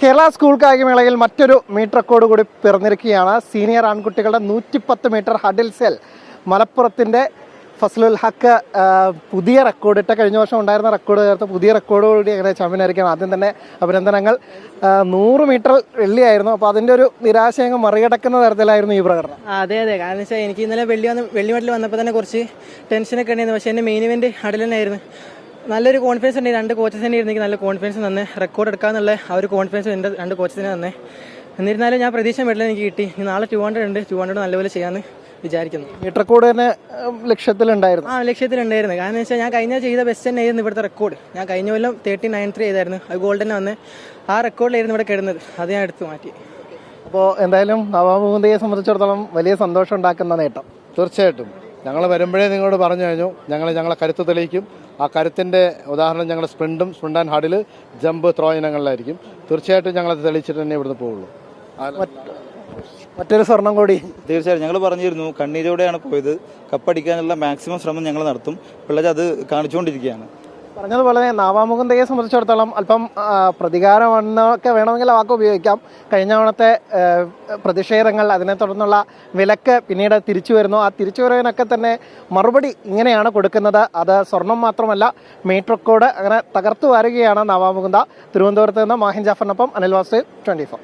Kerala school കായികമേളയിൽ മറ്റൊരു meet record കൂടി പിറന്നിരിക്കുകയാണ്. Senior ആൺകുട്ടികളുടെ 110 മീറ്റർ ഹഡിൽ സെൽ മലപ്പുറത്തിൻ്റെ ഫസ്ലുൽ ഹക്ക് പുതിയ റെക്കോർഡ് ഇട്ട. കഴിഞ്ഞ വർഷം ഉണ്ടായിരുന്ന റെക്കോർഡ് ചേർത്ത് പുതിയ റെക്കോർഡോടുകൂടി അങ്ങനെ ചാമ്പ്യനായിരിക്കണം. ആദ്യം തന്നെ അഭിനന്ദനങ്ങൾ. 100 മീറ്റർ വെള്ളിയായിരുന്നു. അപ്പോൾ അതിൻ്റെ ഒരു നിരാശയങ്ങ് മറികടക്കുന്ന തരത്തിലായിരുന്നു ഈ പ്രകടനം. അതെ, കാരണം വെച്ചാൽ എനിക്ക് ഇന്നലെ വെള്ളി മെഡൽ വന്നപ്പോൾ തന്നെ കുറച്ച് ടെൻഷനൊക്കെ ഉണ്ടായിരുന്നു. പക്ഷേ എൻ്റെ മെയിൻ ഇവൻറ്റ് ഹഡിൽ തന്നെയായിരുന്നു. നല്ലൊരു കോൺഫിഡൻസ് ഉണ്ട്. രണ്ട് കോച്ചസ് തന്നെ ഇരുന്നെങ്കിൽ നല്ല കോൺഫിഡൻസ് തന്നെ റെക്കോർഡ് എടുക്കാന്നുള്ള ആ ഒരു കോൺഫിഡൻസ് എൻ്റെ രണ്ട് കോച്ചസിനെ തന്നെ. എന്നിരുന്നാലും ഞാൻ പ്രതീക്ഷ മെഡൽ എനിക്ക് കിട്ടി. നാളെ 200 ഉണ്ട്. 200 നല്ലപോലെ ചെയ്യാമെന്ന് വിചാരിക്കുന്നു. മീറ്റ് റെക്കോർഡ് തന്നെ ലക്ഷ്യത്തിലുണ്ടായിരുന്നു. ലക്ഷ്യത്തിലുണ്ടായിരുന്നു. കാരണം വെച്ചാൽ ഞാൻ കഴിഞ്ഞ ചെയ്ത ബെസ്റ്റ് തന്നെ ആയിരുന്നു ഇവിടുത്തെ റെക്കോർഡ്. ഞാൻ കഴിഞ്ഞ കൊല്ലം 13.93 ചെയ്തായിരുന്നു. അത് ഗോൾഡ് തന്നെ വന്ന് ആ റെക്കോർഡിലായിരുന്നു ഇവിടെ കിടന്നത്. അത് ഞാൻ എടുത്തു മാറ്റി. അപ്പോൾ എന്തായാലും നവാമുകുന്ദയെ സംബന്ധിച്ചിടത്തോളം വലിയ സന്തോഷം ഉണ്ടാക്കുന്ന നേട്ടം. തീർച്ചയായിട്ടും ഞങ്ങൾ വരുമ്പോഴേ നിങ്ങളോട് പറഞ്ഞു കഴിഞ്ഞു, ഞങ്ങളെ കരുത്ത് തെളിയിക്കും. ആ കരുത്തിൻ്റെ ഉദാഹരണം ഞങ്ങൾ സ്പ്രിൻ്റ് ആൻഡ് ഹഡിൽ, ജമ്പ്, ത്രോ ഇനങ്ങളിലായിരിക്കും. തീർച്ചയായിട്ടും ഞങ്ങളത് തെളിയിച്ചിട്ട് തന്നെ ഇവിടുന്ന് പോവുള്ളൂ. മറ്റൊരു സ്വർണം കൂടി തീർച്ചയായും ഞങ്ങൾ പറഞ്ഞിരുന്നു, കണ്ണീരോടെയാണ് പോയത്. കപ്പടിക്കാനുള്ള മാക്സിമം ശ്രമം ഞങ്ങൾ നടത്തും. പിള്ളേർ അത് കാണിച്ചുകൊണ്ടിരിക്കുകയാണ്. പറഞ്ഞതുപോലെ നവാമുകുന്ദയെ സംബന്ധിച്ചിടത്തോളം അല്പം പ്രതികാരമെന്നൊക്കെ വേണമെങ്കിൽ ആ വാക്ക് ഉപയോഗിക്കാം. കഴിഞ്ഞ തവണത്തെ പ്രതിഷേധങ്ങൾ, അതിനെ തുടർന്നുള്ള വിലക്ക് പിന്നീട് തിരിച്ചു വരുന്നു. ആ തിരിച്ചുവരവിനൊക്കെ തന്നെ മറുപടി ഇങ്ങനെയാണ് കൊടുക്കുന്നത്. അത് സ്വർണം മാത്രമല്ല, മീറ്റ് റെക്കോർഡ് അങ്ങനെ തകർത്തു വരികയാണ് നവാമുകുന്ദ. തിരുവനന്തപുരത്ത് നിന്ന് മാഹിൻ ജാഫറിനൊപ്പം അനിൽ വാസുദേവ്, 24.